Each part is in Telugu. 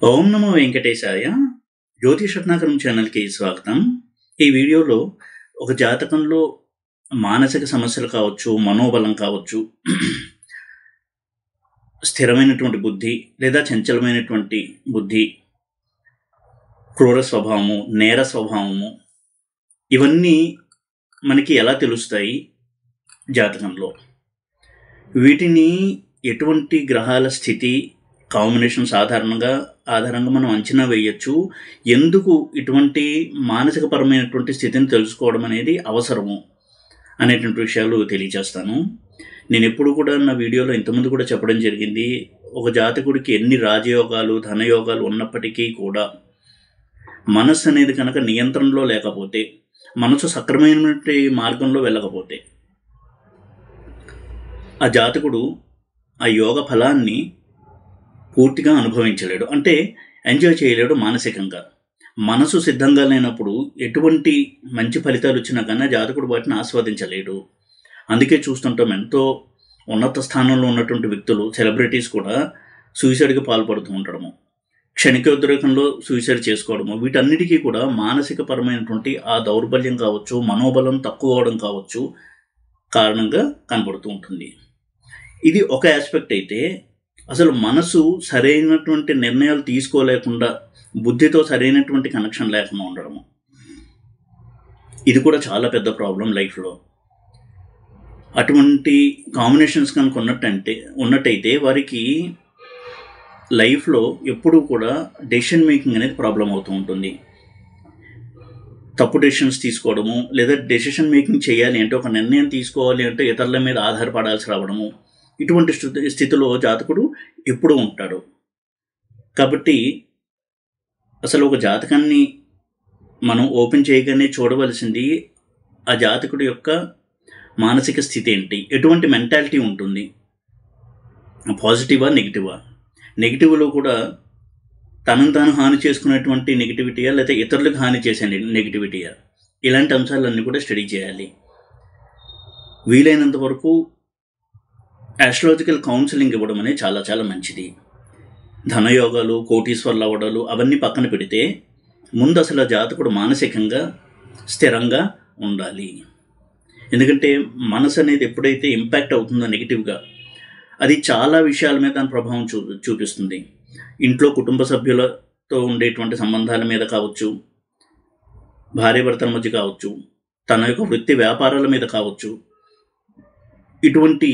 ఓం నమో వెంకటేశాయ. జ్యోతిష్ రత్నాకరం ఛానల్కి స్వాగతం. ఈ వీడియోలో ఒక జాతకంలో మానసిక సమస్యలు కావచ్చు, మనోబలం కావచ్చు, స్థిరమైనటువంటి బుద్ధి లేదా చంచలమైనటువంటి బుద్ధి, క్రూర స్వభావము, నేర స్వభావము, ఇవన్నీ మనకి ఎలా తెలుస్తాయి జాతకంలో? వీటిని ఎటువంటి గ్రహాల స్థితి, కాంబినేషన్స్ ఆధారంగా మనం అంచనా వేయచ్చు. ఎందుకు ఇటువంటి మానసికపరమైనటువంటి స్థితిని తెలుసుకోవడం అనేది అవసరము అనేటువంటి విషయాలు తెలియజేస్తాను. నేను ఎప్పుడు కూడా నా వీడియోలో ఇంతకుముందు కూడా చెప్పడం జరిగింది, ఒక జాతకుడికి ఎన్ని రాజయోగాలు, ధనయోగాలు ఉన్నప్పటికీ కూడా మనస్సు అనేది కనుక నియంత్రణలో లేకపోతే, మనసు సక్రమైనటువంటి మార్గంలో వెళ్ళకపోతే ఆ జాతకుడు ఆ యోగ ఫలాన్ని పూర్తిగా అనుభవించలేడు, అంటే ఎంజాయ్ చేయలేడు. మానసికంగా మనసు సిద్ధంగా లేనప్పుడు ఎటువంటి మంచి ఫలితాలు వచ్చినా కానీ జాతకుడు వాటిని ఆస్వాదించలేడు. అందుకే చూస్తుంటాం, ఎంతో ఉన్నత స్థానంలో ఉన్నటువంటి వ్యక్తులు, సెలబ్రిటీస్ కూడా సూసైడ్కి పాల్పడుతూ ఉండడము, క్షణికోద్రేకంలో సూసైడ్ చేసుకోవడము, వీటన్నిటికీ కూడా మానసిక పరమైనటువంటి ఆ దౌర్బల్యం కావచ్చు, మనోబలం తక్కువ అవడం కావచ్చు కారణంగా కనబడుతూ ఉంటుంది. ఇది ఒక ఆస్పెక్ట్ అయితే, అసలు మనసు సరైనటువంటి నిర్ణయాలు తీసుకోలేకుండా, బుద్ధితో సరైనటువంటి కనెక్షన్ లేకుండా ఉండడము, ఇది కూడా చాలా పెద్ద ప్రాబ్లం లైఫ్లో. అటువంటి కాంబినేషన్స్ కనుక ఉన్నట్టయితే వారికి లైఫ్లో ఎప్పుడూ కూడా డెసిషన్ మేకింగ్ అనేది ప్రాబ్లం అవుతూ ఉంటుంది. తప్పు డెసిషన్స్ తీసుకోవడము, లేదా డెసిషన్ మేకింగ్ చేయాలి అంటే, ఒక నిర్ణయం తీసుకోవాలి అంటే ఇతరుల మీద ఆధారపడాల్సి రావడము, ఇటువంటి స్థితిలో జాతకుడు ఎప్పుడూ ఉంటాడు. కాబట్టి అసలు ఒక జాతకాన్ని మనం ఓపెన్ చేయగానే చూడవలసింది ఆ జాతకుడి యొక్క మానసిక స్థితి ఏంటి, ఎటువంటి మెంటాలిటీ ఉంటుంది, పాజిటివా నెగిటివా. నెగిటివ్లో కూడా తనను తాను హాని చేసుకునేటువంటి నెగిటివిటీయా, లేదా ఇతరులకు హాని చేసే నెగిటివిటీయా, ఇలాంటి అంశాలన్నీ కూడా స్టడీ చేయాలి. వీలైనంత వరకు ఆస్ట్రాలజికల్ కౌన్సిలింగ్ ఇవ్వడం అనేది చాలా చాలా మంచిది. ధనయోగాలు, కోటీశ్వర్లు అవ్వడాలు అవన్నీ పక్కన పెడితే ముందు అసలు ఆ జాతకుడు మానసికంగా స్థిరంగా ఉండాలి. ఎందుకంటే మనసు అనేది ఎప్పుడైతే ఇంపాక్ట్ అవుతుందో నెగిటివ్గా, అది చాలా విషయాల మీద దాని ప్రభావం చూపిస్తుంది. ఇంట్లో కుటుంబ సభ్యులతో ఉండేటువంటి సంబంధాల మీద కావచ్చు, భార్యాభర్తల మధ్య కావచ్చు, తన యొక్క వృత్తి వ్యాపారాల మీద కావచ్చు, ఇటువంటి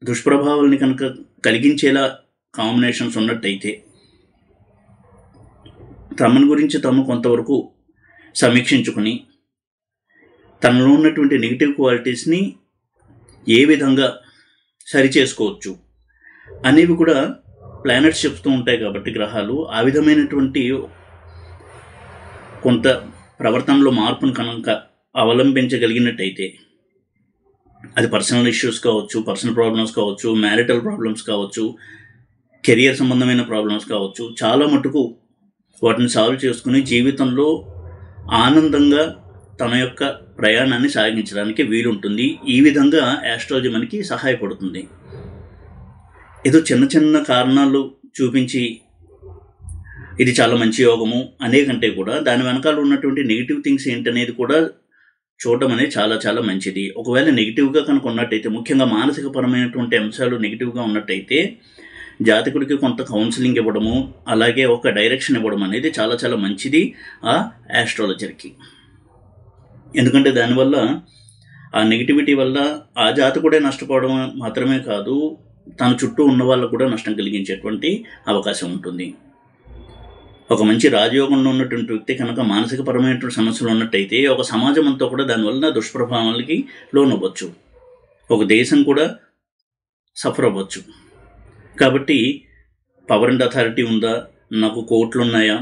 దుష్ప్రభావాలని కనుక కలిగించేలా కాంబినేషన్స్ ఉన్నట్టయితే తమను గురించి తాము కొంతవరకు సమీక్షించుకుని తనలో ఉన్నటువంటి నెగిటివ్ క్వాలిటీస్ని ఏ విధంగా సరిచేసుకోవచ్చు అనేవి కూడా ప్లానెట్స్ చెప్తూ ఉంటాయి. కాబట్టి గ్రహాలు ఆ విధమైనటువంటి కొంత ప్రవర్తనలో మార్పును కనుక అవలంబించగలిగినట్టయితే, అది పర్సనల్ ఇష్యూస్ కావచ్చు, పర్సనల్ ప్రాబ్లమ్స్ కావచ్చు, మ్యారిటల్ ప్రాబ్లమ్స్ కావచ్చు, కెరియర్ సంబంధమైన ప్రాబ్లమ్స్ కావచ్చు, చాలా మటుకు వాటిని సాల్వ్ చేసుకుని జీవితంలో ఆనందంగా తన యొక్క ప్రయాణాన్ని సాగించడానికి వీలుంటుంది. ఈ విధంగా ఆస్ట్రాలజీ మనకి సహాయపడుతుంది. ఏదో చిన్న చిన్న కారణాలు చూపించి ఇది చాలా మంచి యోగము అనే కంటే కూడా దాని వెనకాల ఉన్నటువంటి నెగిటివ్ థింగ్స్ ఏంటనేది కూడా చూడడం అనేది చాలా చాలా మంచిది. ఒకవేళ నెగిటివ్గా కనుక ఉన్నట్టయితే, ముఖ్యంగా మానసిక పరమైనటువంటి అంశాలు నెగిటివ్గా ఉన్నట్టయితే జాతకుడికి కొంత కౌన్సిలింగ్ ఇవ్వడము, అలాగే ఒక డైరెక్షన్ ఇవ్వడం అనేది చాలా చాలా మంచిది ఆ ఆస్ట్రాలజర్కి. ఎందుకంటే దానివల్ల, ఆ నెగిటివిటీ వల్ల ఆ జాతకుడే నష్టపోవడం మాత్రమే కాదు, తన చుట్టూ ఉన్న వాళ్ళకు కూడా నష్టం కలిగించేటువంటి అవకాశం ఉంటుంది. ఒక మంచి రాజయోగంలో ఉన్నటువంటి వ్యక్తి కనుక మానసిక పరమైనటువంటి సమస్యలు ఉన్నట్టయితే ఒక సమాజం అంతా కూడా దానివల్ల దుష్ప్రభావాలకి లోనవ్వచ్చు, ఒక దేశం కూడా సఫర్ అవ్వచ్చు. కాబట్టి పవర్ అండ్ అథారిటీ ఉందా, నాకు కోట్లు ఉన్నాయా,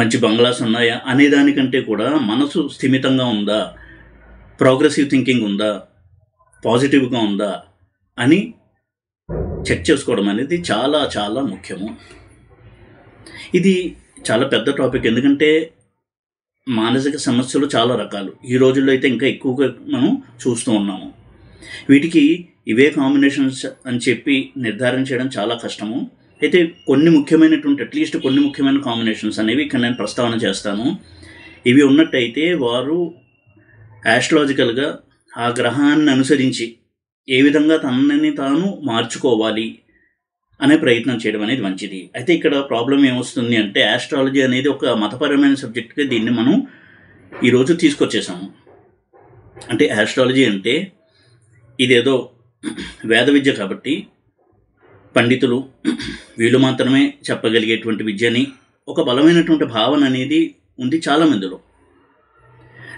మంచి బంగ్లాస్ ఉన్నాయా అనేదానికంటే కూడా మనసు స్థిమితంగా ఉందా, ప్రోగ్రెసివ్ థింకింగ్ ఉందా, పాజిటివ్గా ఉందా అని చెక్ చేసుకోవడం అనేది చాలా చాలా ముఖ్యము. ఇది చాలా పెద్ద టాపిక్, ఎందుకంటే మానసిక సమస్యలు చాలా రకాలు. ఈ రోజుల్లో అయితే ఇంకా ఎక్కువగా మనం చూస్తూ ఉన్నాము. వీటికి ఇవే కాంబినేషన్స్ అని చెప్పి నిర్ధారణ చేయడం చాలా కష్టము. అయితే కొన్ని ముఖ్యమైనటువంటి అట్లీస్ట్ కొన్ని ముఖ్యమైన కాంబినేషన్స్ అనేవి ఇక్కడ నేను ప్రస్తావన చేస్తాను. ఇవి ఉన్నట్టయితే వారు యాస్ట్రాలజికల్గా ఆ గ్రహాన్ని అనుసరించి ఏ విధంగా తనని తాను మార్చుకోవాలి అనే ప్రయత్నం చేయడం అనేది మంచిది. అయితే ఇక్కడ ప్రాబ్లం ఏమొస్తుంది అంటే యాస్ట్రాలజీ అనేది ఒక మతపరమైన సబ్జెక్ట్గా దీన్ని మనం ఈరోజు తీసుకొచ్చేసాము. అంటే యాస్ట్రాలజీ అంటే ఇదేదో వేద విద్య కాబట్టి పండితులు వీళ్ళు మాత్రమే చెప్పగలిగేటువంటి విద్యని ఒక బలమైనటువంటి భావన అనేది ఉంది చాలామందిలో.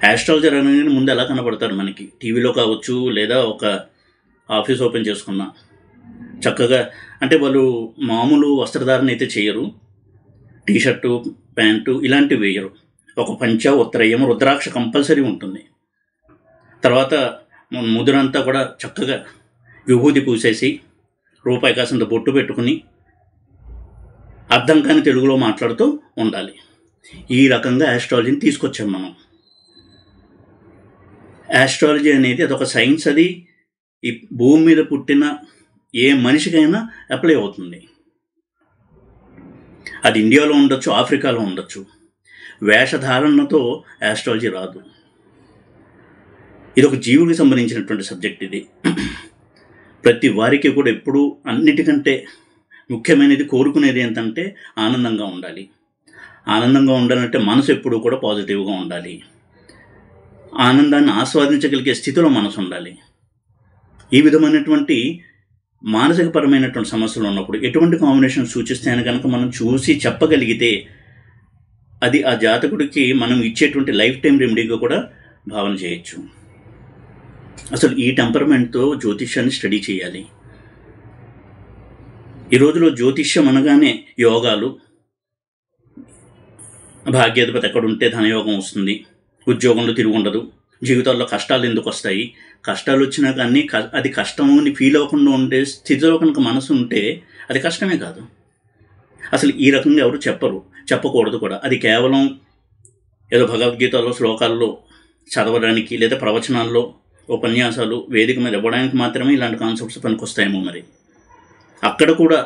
యాస్ట్రాలజర్ అనేది ముందు ఎలా కనబడతారు మనకి టీవీలో కావచ్చు, లేదా ఒక ఆఫీస్ ఓపెన్ చేసుకున్నా చక్కగా, అంటే వాళ్ళు మామూలు వస్త్రధారణ అయితే చేయరు, టీషర్టు ప్యాంటు ఇలాంటివి వేయరు, ఒక పంచ ఉత్తరయ్యం రుద్రాక్ష కంపల్సరీ ఉంటుంది. తర్వాత ముదురంతా కూడా చక్కగా విభూతి పూసేసి రూపాయి కాసంత బొట్టు పెట్టుకుని అర్థం కాని తెలుగులో మాట్లాడుతూ ఉండాలి. ఈ రకంగా యాస్ట్రాలజీని తీసుకొచ్చాం మనం. యాస్ట్రాలజీ అనేది అదొక సైన్స్, అది ఈ భూమి మీద పుట్టిన ఏ మనిషికైనా అప్లై అవుతుంది. అది ఇండియాలో ఉండొచ్చు, ఆఫ్రికాలో ఉండొచ్చు. వేషధారణతో యాస్ట్రాలజీ రాదు. ఇది ఒక జీవుకి సంబంధించినటువంటి సబ్జెక్ట్. ఇది ప్రతి వారికి కూడా ఎప్పుడూ అన్నిటికంటే ముఖ్యమైనది కోరుకునేది ఏంటంటే ఆనందంగా ఉండాలి. ఆనందంగా ఉండాలంటే మనసు ఎప్పుడూ కూడా పాజిటివ్గా ఉండాలి. ఆనందాన్ని ఆస్వాదించగలిగే స్థితిలో మనసు ఉండాలి. ఈ విధమైనటువంటి మానసికపరమైనటువంటి సమస్యలు ఉన్నప్పుడు ఎటువంటి కాంబినేషన్ సూచిస్తాయని కనుక మనం చూసి చెప్పగలిగితే అది ఆ జాతకుడికి మనం ఇచ్చేటువంటి లైఫ్ టైం రెమెడీగా కూడా భావన చేయొచ్చు. అసలు ఈ టెంపర్మెంట్తో జ్యోతిష్యాన్ని స్టడీ చేయాలి. ఈ రోజులో జ్యోతిష్యం అనగానే యోగాలు, భాగ్యాధిపతి ఎక్కడుంటే ధనయోగం వస్తుంది, ఉద్యోగంలో తిరుగు ఉండదు, జీవితాల్లో కష్టాలు ఎందుకు వస్తాయి, కష్టాలు వచ్చినా కానీ అది కష్టము అని ఫీల్ అవ్వకుండా ఉండే స్థితిలో కనుక మనసు ఉంటే అది కష్టమే కాదు. అసలు ఈ రకంగా ఎవరు చెప్పరు, చెప్పకూడదు కూడా. అది కేవలం ఏదో భగవద్గీతలో శ్లోకాల్లో చదవడానికి లేదా ప్రవచనాల్లో ఉపన్యాసాలు వేదిక మీద ఇవ్వడానికి మాత్రమే ఇలాంటి కాన్సెప్ట్స్ పనికొస్తాయేమో. మరి అక్కడ కూడా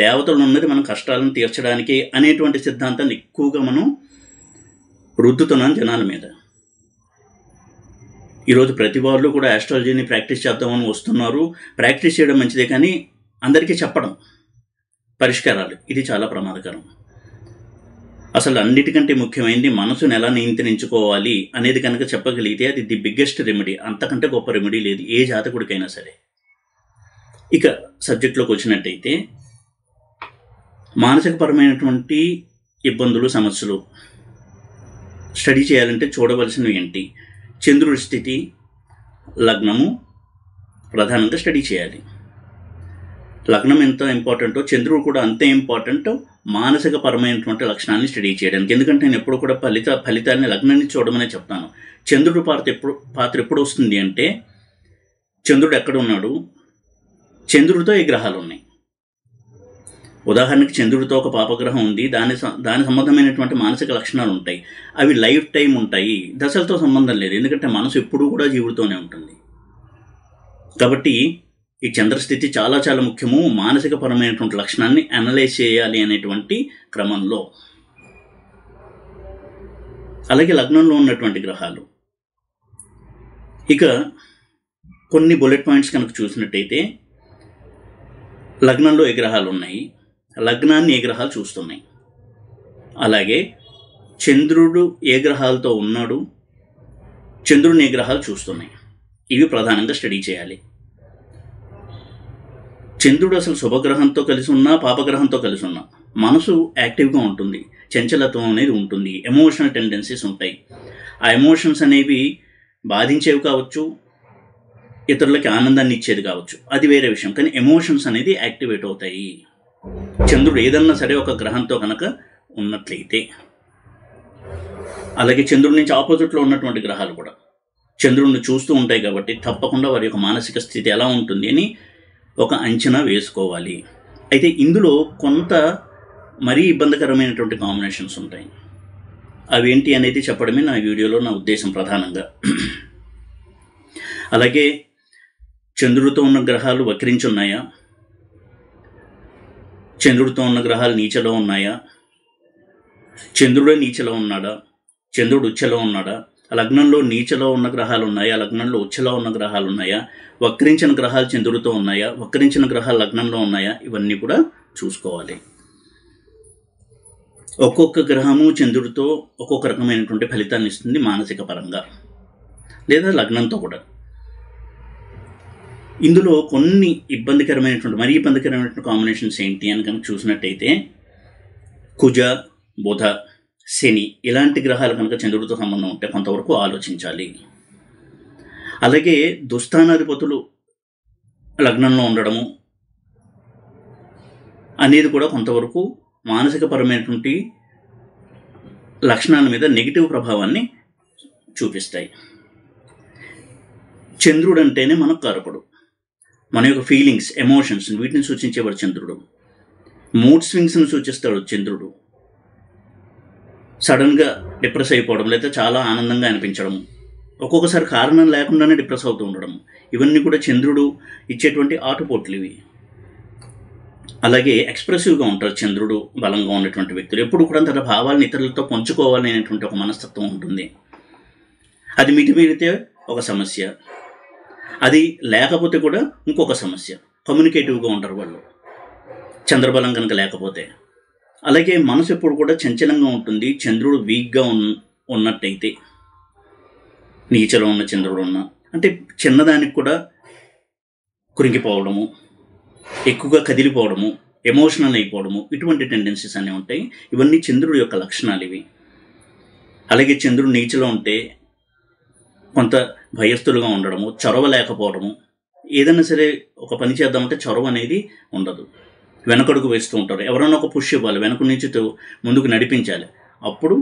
దేవతలు ఉన్నది మనం కష్టాలను తీర్చడానికి అనేటువంటి సిద్ధాంతాన్ని ఎక్కువగా మనం రుద్దుతున్నాం జనాల మీద. ఈరోజు ప్రతి వాళ్ళు కూడా యాస్ట్రాలజీని ప్రాక్టీస్ చేద్దామని వస్తున్నారు. ప్రాక్టీస్ చేయడం మంచిదే, కానీ అందరికీ చెప్పడం పరిష్కారాలు ఇది చాలా ప్రమాదకరం. అసలు అన్నిటికంటే ముఖ్యమైనది మనసును ఎలా నియంత్రించుకోవాలి అనేది కనుక చెప్పగలిగితే అది ది బిగ్గెస్ట్ రెమెడీ. అంతకంటే గొప్ప రెమెడీ లేదు ఏ జాతకుడికైనా సరే. ఇక సబ్జెక్ట్లోకి వచ్చినట్టయితే మానసికపరమైనటువంటి ఇబ్బందులు, సమస్యలు స్టడీ చేయాలంటే చూడవలసినవి ఏంటి? చంద్రుడి స్థితి, లగ్నము ప్రధానంగా స్టడీ చేయాలి. లగ్నం ఎంత ఇంపార్టెంటో చంద్రుడు కూడా అంతే ఇంపార్టెంట్ మానసిక పరమైనటువంటి లక్షణాన్ని స్టడీ చేయడానికి. ఎందుకంటే నేను ఎప్పుడు కూడా ఫలితాన్ని లగ్నాన్ని చూడమనే చెప్తాను. చంద్రుడు పాత్ర ఎప్పుడు వస్తుంది అంటే చంద్రుడు ఎక్కడ ఉన్నాడు, చంద్రుడితో ఏ గ్రహాలు ఉన్నాయి. ఉదాహరణకి చంద్రుడితో ఒక పాపగ్రహం ఉంది, దాని సంబంధమైనటువంటి మానసిక లక్షణాలు ఉంటాయి. అవి లైఫ్ టైం ఉంటాయి, దశలతో సంబంధం లేదు. ఎందుకంటే మనసు ఎప్పుడూ కూడా జీవుడితోనే ఉంటుంది. కాబట్టి ఈ చంద్రస్థితి చాలా చాలా ముఖ్యము మానసిక పరమైనటువంటి లక్షణాన్ని అనలైజ్ చేయాలి అనేటువంటి క్రమంలో. అలాగే లగ్నంలో ఉన్నటువంటి గ్రహాలు, ఇక కొన్ని బుల్లెట్ పాయింట్స్ కనుక చూసినట్టయితే లగ్నంలో ఏ గ్రహాలు ఉన్నాయి, లగ్నాన్ని ఏ గ్రహాలు చూస్తున్నాయి, అలాగే చంద్రుడు ఏ గ్రహాలతో ఉన్నాడు, చంద్రుడిని ఏ గ్రహాలు చూస్తున్నాయి, ఇవి ప్రధానంగా స్టడీ చేయాలి. చంద్రుడు అసలు శుభగ్రహంతో కలిసి ఉన్నా, పాపగ్రహంతో కలిసి ఉన్నా మనసు యాక్టివ్గా ఉంటుంది, చంచలత్వం అనేది ఉంటుంది, ఎమోషనల్ టెండెన్సీస్ ఉంటాయి. ఆ ఎమోషన్స్ అనేవి బాధించేవి కావచ్చు, ఇతరులకి ఆనందాన్ని ఇచ్చేది కావచ్చు, అది వేరే విషయం. కానీ ఎమోషన్స్ అనేది యాక్టివేట్ అవుతాయి చంద్రుడు ఏదన్నా సరే ఒక గ్రహంతో కనుక ఉన్నట్లయితే. అలాగే చంద్రుడి నుంచి ఆపోజిట్లో ఉన్నటువంటి గ్రహాలు కూడా చంద్రుడిని చూస్తూ ఉంటాయి కాబట్టి తప్పకుండా వారి యొక్క మానసిక స్థితి ఎలా ఉంటుంది అని ఒక అంచనా వేసుకోవాలి. అయితే ఇందులో కొంత మరీ ఇబ్బందికరమైనటువంటి కాంబినేషన్స్ ఉంటాయి. అవేంటి అనేది చెప్పడమే నా వీడియోలో నా ఉద్దేశం ప్రధానంగా. అలాగే చంద్రుడితో ఉన్న గ్రహాలు వక్రించున్నాయా, చంద్రుడితో ఉన్న గ్రహాలు నీచలో ఉన్నాయా, చంద్రుడే నీచలో ఉన్నాడా, చంద్రుడు ఉచ్చలో ఉన్నాడా, లగ్నంలో నీచలో ఉన్న గ్రహాలు ఉన్నాయా, లగ్నంలో ఉచ్చలో ఉన్న గ్రహాలు ఉన్నాయా, వక్రించిన గ్రహాలు చంద్రుడితో ఉన్నాయా, వక్రించిన గ్రహాలు లగ్నంలో ఉన్నాయా, ఇవన్నీ కూడా చూసుకోవాలి. ఒక్కొక్క గ్రహము చంద్రుడితో ఒక్కొక్క రకమైనటువంటి ఫలితాన్ని ఇస్తుంది మానసిక పరంగా, లేదా లగ్నంతో కూడా. ఇందులో కొన్ని మరీ ఇబ్బందికరమైనటువంటి కాంబినేషన్స్ ఏంటి అని కనుక చూసినట్టయితే, కుజ, బుధ, శని ఇలాంటి గ్రహాలు కనుక చంద్రుడితో సంబంధం ఉంటే కొంతవరకు ఆలోచించాలి. అలాగే దుస్థానాధిపతులు లగ్నంలో ఉండడము అనేది కూడా కొంతవరకు మానసిక పరమైనటువంటి లక్షణాల మీద నెగిటివ్ ప్రభావాన్ని చూపిస్తాయి. చంద్రుడు అంటేనే మనకు కారకుడు, మన యొక్క ఫీలింగ్స్, ఎమోషన్స్ వీటిని సూచించేవాడు చంద్రుడు. మూడ్ స్వింగ్స్ని సూచిస్తాడు చంద్రుడు. సడన్గా డిప్రెస్ అయిపోవడం, లేదా చాలా ఆనందంగా అనిపించడం, ఒక్కొక్కసారి కారణం లేకుండానే డిప్రెస్ అవుతూ ఉండడం, ఇవన్నీ కూడా చంద్రుడు ఇచ్చేటువంటి ఆటుపోట్లు ఇవి. అలాగే ఎక్స్ప్రెసివ్గా ఉంటారు చంద్రుడు బలంగా ఉన్నటువంటి వ్యక్తులు. ఎప్పుడు కూడా తన భావాలను ఇతరులతో పంచుకోవాలి అనేటువంటి ఒక మనస్తత్వం ఉంటుంది. అది మితిమీరితే ఒక సమస్య, అది లేకపోతే కూడా ఇంకొక సమస్య. కమ్యూనికేటివ్గా ఉంటారు వాళ్ళు చంద్రబలం కనుక లేకపోతే. అలాగే మనసు ఎప్పుడు కూడా చంచలంగా ఉంటుంది చంద్రుడు వీక్గా ఉన్నట్టయితే. నీచలో ఉన్న చంద్రుడు అంటే చిన్నదానికి కూడా కురింగిపోవడము, ఎక్కువగా కదిలిపోవడము, ఎమోషనల్ అయిపోవడము, ఇటువంటి టెండెన్సీస్ అన్నీ ఉంటాయి. ఇవన్నీ చంద్రుడి యొక్క లక్షణాలు ఇవి. అలాగే చంద్రుడు నీచలో ఉంటే కొంత భయస్థులుగా ఉండడము, చొరవ లేకపోవడము, ఏదైనా సరే ఒక పని చేద్దామంటే చొరవ అనేది ఉండదు, వెనకడుగు వేస్తూ ఉంటారు. ఎవరైనా ఒక పుష్ ఇవ్వాలి, వెనక నుంచి ముందుకు నడిపించాలి, అప్పుడు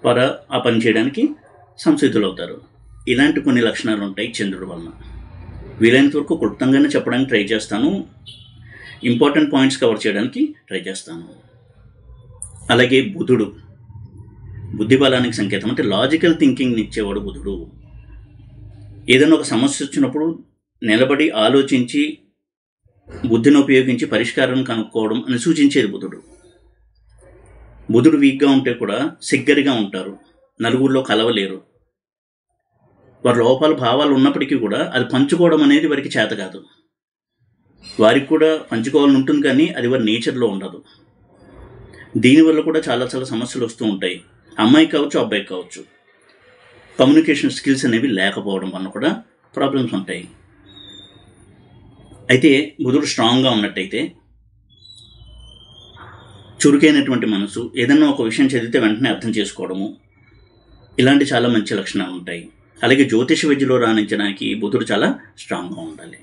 వారు ఆ పని చేయడానికి సంసిద్ధులు అవుతారు. ఇలాంటి కొన్ని లక్షణాలు ఉంటాయి చంద్రుడి వలన. వీలైనంత వరకు క్లుప్తంగానే చెప్పడానికి ట్రై చేస్తాను, ఇంపార్టెంట్ పాయింట్స్ కవర్ చేయడానికి ట్రై చేస్తాను. అలాగే బుధుడు బుద్ధి బలానికి సంకేతం, అంటే లాజికల్ థింకింగ్ని ఇచ్చేవాడు బుధుడు. ఏదైనా ఒక సమస్య వచ్చినప్పుడు నిలబడి ఆలోచించి బుద్ధిని ఉపయోగించి పరిష్కారం కనుక్కోవడం అని సూచించేది బుధుడు. బుధుడు వీక్గా ఉంటే కూడా సిగ్గరిగా ఉంటారు, నలుగురిలో కలవలేరు. వారి లోపాల భావాలు ఉన్నప్పటికీ కూడా అది పంచుకోవడం అనేది వారికి చేత కాదు. వారికి కూడా పంచుకోవాలని ఉంటుంది, కానీ అది వారి నేచర్లో ఉండదు. దీనివల్ల కూడా చాలా చాలా సమస్యలు వస్తూ ఉంటాయి. అమ్మాయికి కావచ్చు, అబ్బాయికి కావచ్చు. కమ్యూనికేషన్ స్కిల్స్ అనేవి లేకపోవడం వల్ల కూడా ప్రాబ్లమ్స్ ఉంటాయి. అయితే బుధుడు స్ట్రాంగ్గా ఉన్నట్టయితే, చురుకైనటువంటి మనసు, ఏదన్నా ఒక విషయం చదివితే వెంటనే అర్థం చేసుకోవడము, ఇలాంటి చాలా మంచి లక్షణాలు ఉంటాయి. అలాగే జ్యోతిష విద్యలో రాణించడానికి బుధుడు చాలా స్ట్రాంగ్గా ఉండాలి.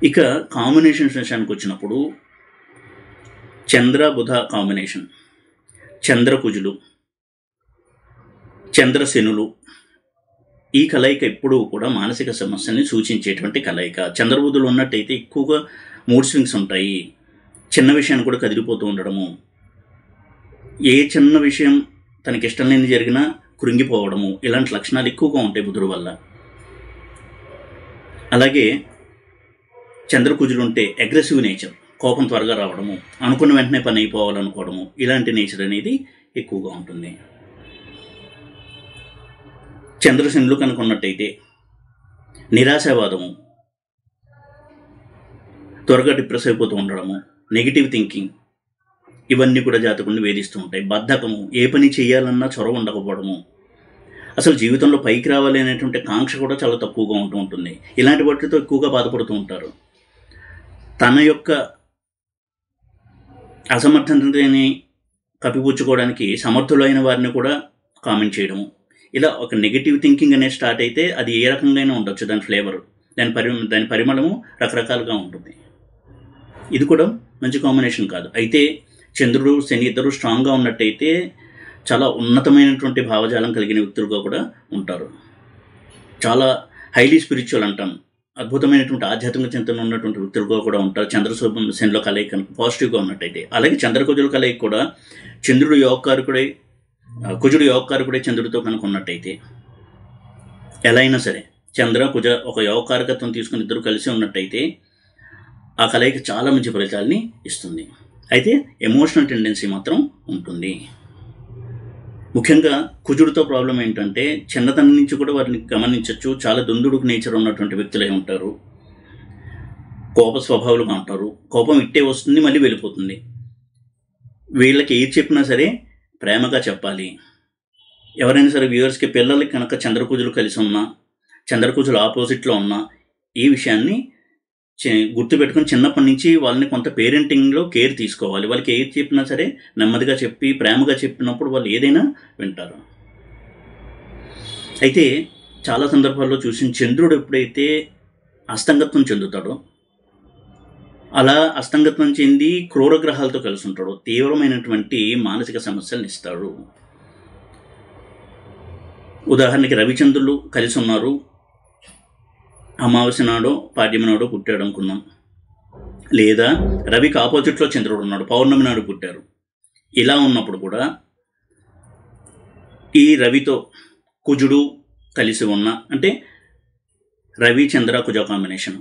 ఇక కాంబినేషన్స్ విషయానికి వచ్చినప్పుడు చంద్ర బుధ కాంబినేషన్, చంద్రకుజులు, చంద్రశనులు, ఈ కలయిక ఎప్పుడూ కూడా మానసిక సమస్యల్ని సూచించేటువంటి కలయిక. చంద్రబుధులు ఉన్నట్టయితే ఎక్కువగా మూడ్ స్వింగ్స్ ఉంటాయి, చిన్న విషయాన్ని కూడా కదిలిపోతూ ఉండడము, ఏ చిన్న విషయం తనకి ఇష్టం లేని జరిగినా కృంగిపోవడము, ఇలాంటి లక్షణాలు ఎక్కువగా ఉంటాయి బుధుడు వల్ల. అలాగే చంద్రకుజులు ఉంటే అగ్రెసివ్ నేచర్, కోపం త్వరగా రావడము, అనుకున్న వెంటనే పని అయిపోవాలనుకోవడము, ఇలాంటి నేచర్ అనేది ఎక్కువగా ఉంటుంది. చంద్రశనులు కనుక ఉన్నట్టయితే నిరాశావాదము, త్వరగా డిప్రెస్ అయిపోతూ ఉండడము, నెగిటివ్ థింకింగ్, ఇవన్నీ కూడా జాతకుడిని వేధిస్తూ ఉంటాయి. బద్ధకము, ఏ పని చేయాలన్నా చొరవ ఉండకపోవడము, అసలు జీవితంలో పైకి రావాలి అనేటువంటి కాంక్ష కూడా చాలా తక్కువగా ఉంటూ ఉంటుంది. ఇలాంటి వాటితో ఎక్కువగా బాధపడుతూ ఉంటారు. తన యొక్క అసమర్థతని కప్పిపుచ్చుకోవడానికి సమర్థులైన వారిని కూడా కామెంట్ చేయడము, ఇలా ఒక నెగిటివ్ థింకింగ్ అనేది స్టార్ట్ అయితే అది ఏ రకంగా ఉండొచ్చు, దాని ఫ్లేవరు, దాని పరిమళము రకరకాలుగా ఉంటుంది. ఇది కూడా మంచి కాంబినేషన్ కాదు. అయితే చంద్రుడు శని ఇద్దరు స్ట్రాంగ్గా ఉన్నట్టయితే చాలా ఉన్నతమైనటువంటి భావజాలం కలిగిన వ్యక్తులుగా కూడా ఉంటారు. చాలా హైలీ స్పిరిచువల్ అంటాం, అద్భుతమైనటువంటి ఆధ్యాత్మిక చింతన ఉన్నటువంటి వ్యక్తులుగా కూడా ఉంటారు. శనిలో కలయిక కనుక పాజిటివ్గా ఉన్నట్టయితే. అలాగే చంద్రకుజుల కలయిక కూడా చంద్రుడు యోగకారకుడై, కుజుడు యోగకారకుడై చంద్రుడితో కనుక ఉన్నట్టయితే, ఎలా అయినా సరే చంద్ర కుజ ఒక యోగకారకత్వం తీసుకుని ఇద్దరు కలిసి ఉన్నట్టయితే ఆ కలయిక చాలా మంచి ఫలితాలని ఇస్తుంది. అయితే ఎమోషనల్ టెండెన్సీ మాత్రం ఉంటుంది. ముఖ్యంగా కుజుడితో ప్రాబ్లం ఏంటంటే చిన్నతనం నుంచి కూడా వారిని గమనించవచ్చు. చాలా దుందుడుకు నేచర్ ఉన్నటువంటి వ్యక్తులై ఉంటారు. కోప స్వభావాలుగా ఉంటారు. కోపం ఇట్టే వస్తుంది, మళ్ళీ వెళ్ళిపోతుంది. వీళ్ళకి ఏది చెప్పినా సరే ప్రేమగా చెప్పాలి. ఎవరైనా సరే వ్యూవర్స్కి పిల్లలకి కనుక చంద్రకుజులు కలిసి ఉన్నా, చంద్రకుజులు ఆపోజిట్లో ఉన్నా ఈ విషయాన్ని గుర్తుపెట్టుకుని చిన్నప్పటి నుంచి వాళ్ళని కొంత పేరెంటింగ్లో కేర్ తీసుకోవాలి. వాళ్ళకి ఏది చెప్పినా సరే నెమ్మదిగా చెప్పి ప్రేమగా చెప్పినప్పుడు వాళ్ళు ఏదైనా వింటారు. అయితే చాలా సందర్భాల్లో చూసిన చంద్రుడు ఎప్పుడైతే అస్తంగత్వం చెందుతాడో, అలా అస్తంగత్వం చెంది క్రూరగ్రహాలతో కలిసి ఉంటాడో తీవ్రమైనటువంటి మానసిక సమస్యలను ఇస్తాడు. ఉదాహరణకి రవిచంద్రులు కలిసి ఉన్నారు, అమావాస్య నాడో పాడ్యమి నాడో పుట్టాడు అనుకుందాం. లేదా రవికి ఆపోజిట్లో చంద్రుడు ఉన్నాడు, పౌర్ణమి నాడు పుట్టారు. ఇలా ఉన్నప్పుడు కూడా ఈ రవితో కుజుడు కలిసి ఉన్న, అంటే రవి చంద్ర కుజ కాంబినేషన్,